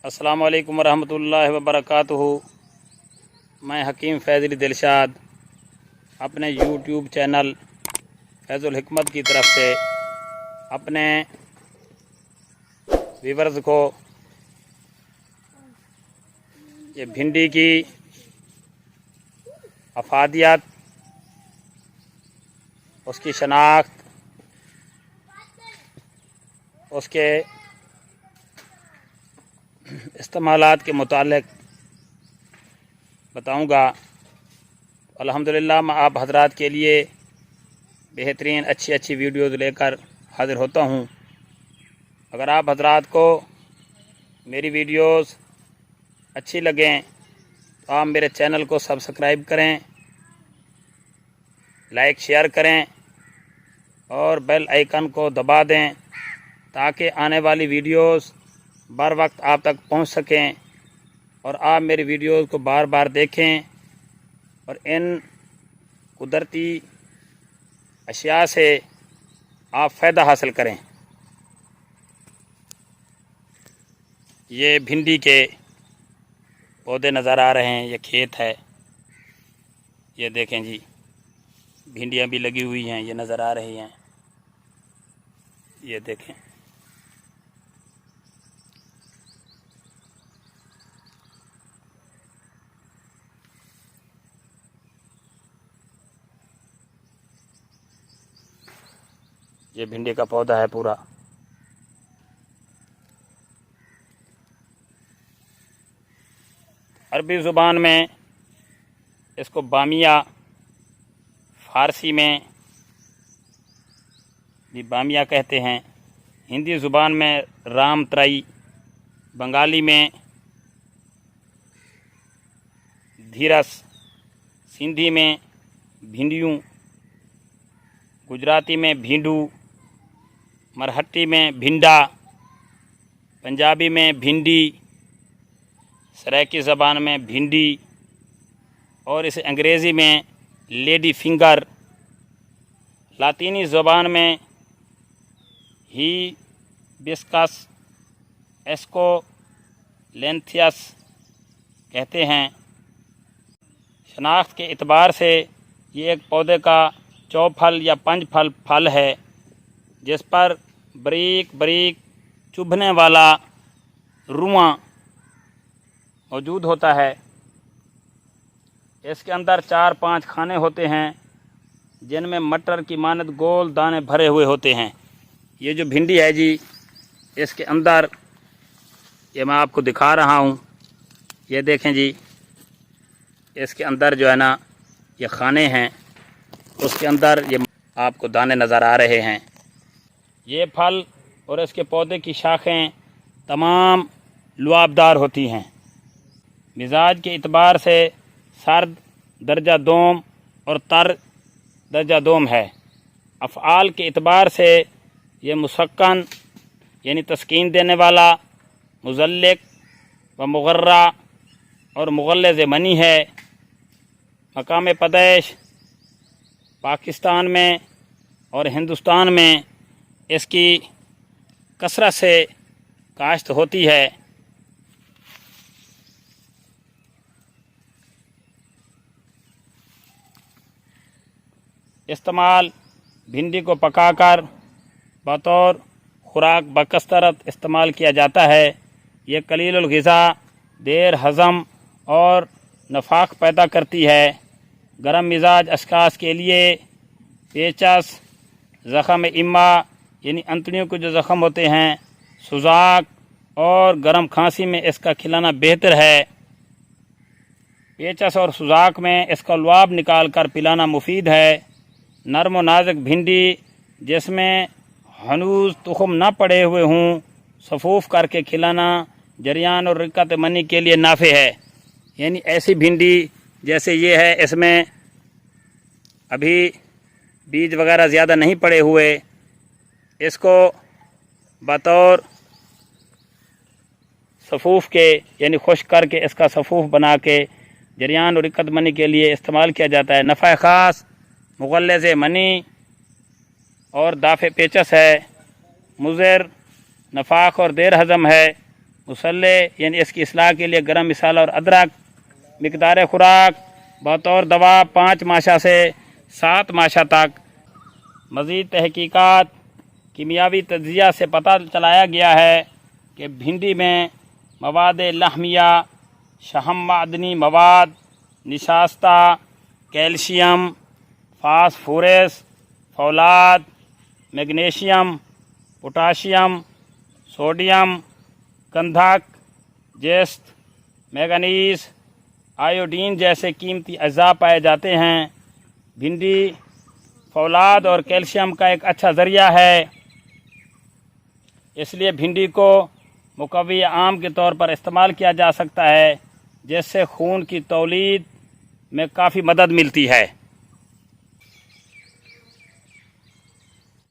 अस्सलामु अलैकुम वरहमतुल्लाहि वबरकातुहू। मैं हकीम फैज़ल दिलशाद अपने यूट्यूब चैनल फैज़ुल हिकमत की तरफ से अपने व्यूअर्स को ये भिंडी की अफादियत, उसकी शनाख्त, उसके इस्तेमालात के मुतालिक बताऊंगा। अल्हम्दुलिल्लाह मैं आप हज़रात के लिए बेहतरीन अच्छी वीडियोज़ लेकर हाज़िर होता हूं। अगर आप हज़रात को मेरी वीडियोज़ अच्छी लगें तो आप मेरे चैनल को सब्सक्राइब करें, लाइक शेयर करें और बेल आइकन को दबा दें ताकि आने वाली वीडियोज़ बर वक्त आप तक पहुंच सकें और आप मेरी वीडियोज़ को बार बार देखें और इन कुदरती अशिया से आप फ़ायदा हासिल करें। ये भिंडी के पौधे नज़र आ रहे हैं, ये खेत है, ये देखें जी, भिंडियाँ भी लगी हुई हैं, ये नज़र आ रही हैं, ये देखें। ये भिंडी का पौधा है पूरा। अरबी ज़ुबान में इसको बामिया, फ़ारसी में भी बामिया कहते हैं, हिंदी ज़ुबान में राम त्राई, बंगाली में धीरस, सिंधी में भिंडियूँ, गुजराती में भींडू, मरहट्टी में भिंडा, पंजाबी में भिंडी, सराइकी ज़बान में भिंडी और इसे अंग्रेज़ी में लेडी फिंगर, लातीनी ज़बान में ही बिस्कस एस्कोलेंथियस कहते हैं। शनाख्त के एतबार से ये एक पौधे का चौफल या पंचफल फल है जिस पर बारीक बारीक चुभने वाला रुआं मौजूद होता है। इसके अंदर 4-5 खाने होते हैं जिनमें मटर की मानद गोल दाने भरे हुए होते हैं। ये जो भिंडी है जी, इसके अंदर ये मैं आपको दिखा रहा हूँ, ये देखें जी, इसके अंदर जो है ना ये खाने हैं, उसके अंदर ये आपको दाने नज़र आ रहे हैं। ये फल और इसके पौधे की शाखें तमाम लुआबदार होती हैं। मिजाज के एतबार से सर्द दर्जा दोम और तर दर्जा दोम है। अफ़आल के एतबार से ये मुसक्कन यानी तस्कीन देने वाला, मुज़ल्लिक व मुगर्रा और मुग़ल्लिज़ मनी है। मकाम पैदाइश पाकिस्तान में और हिंदुस्तान में इसकी कसरत से काश्त होती है। इस्तेमाल भिंडी को पकाकर बतौर खुराक बकसरत इस्तेमाल किया जाता है। ये कलीलुल ग़िज़ा, देर हज़म और नफाक पैदा करती है। गरम मिजाज अशख़ास के लिए पेचस, ज़ख़म इम्मा यानी अंतड़ियों के जो ज़ख़म होते हैं, सुजाक और गर्म खांसी में इसका खिलाना बेहतर है। पेचस और सुजाक में इसका लुआब निकाल कर पिलाना मुफीद है। नरम व नाजुक भिंडी जिसमें हनूज तुख़म न पड़े हुए हों, सफ़ूफ़ करके खिलाना जरियान और रिक्कत मनी के लिए नाफ़े है। यानी ऐसी भिंडी जैसे ये है, इसमें अभी बीज वगैरह ज़्यादा नहीं पड़े हुए, इसको बतौर सफ़ूफ़ के यानी खुश्क करके इसका सफ़ूफ़ बना के जरियान और रिक्कत मनी के लिए इस्तेमाल किया जाता है। नफ़ा ख़ास मुग़ल्लिज़ मनी और दाफ़े पेचस है। मुज़र, नफाक और देर हज़म है। मुसल्ले यानी इसकी इस्लाह के लिए गरम मिसाला और अदरक। मिकदार खुराक बतौर दवा 5 माशा से 7 माशा तक। मज़ीद तहकीकात कीमियावी तज्ज़िया से पता चलाया गया है कि भिंडी में मवाद लहमिया, शहम मादनी मवाद, निशास्ता, कैल्शियम, फास्फोरस, फौलाद, मैग्नीशियम, पोटाशियम, सोडियम, गंधक, जेस्त, मैंगनीज, आयोडीन जैसे कीमती अज़्ज़ा पाए जाते हैं। भिंडी फौलाद और कैल्शियम का एक अच्छा ज़रिया है, इसलिए भिंडी को मुकव्वी आम के तौर पर इस्तेमाल किया जा सकता है, जिससे खून की तौलीद में काफ़ी मदद मिलती है।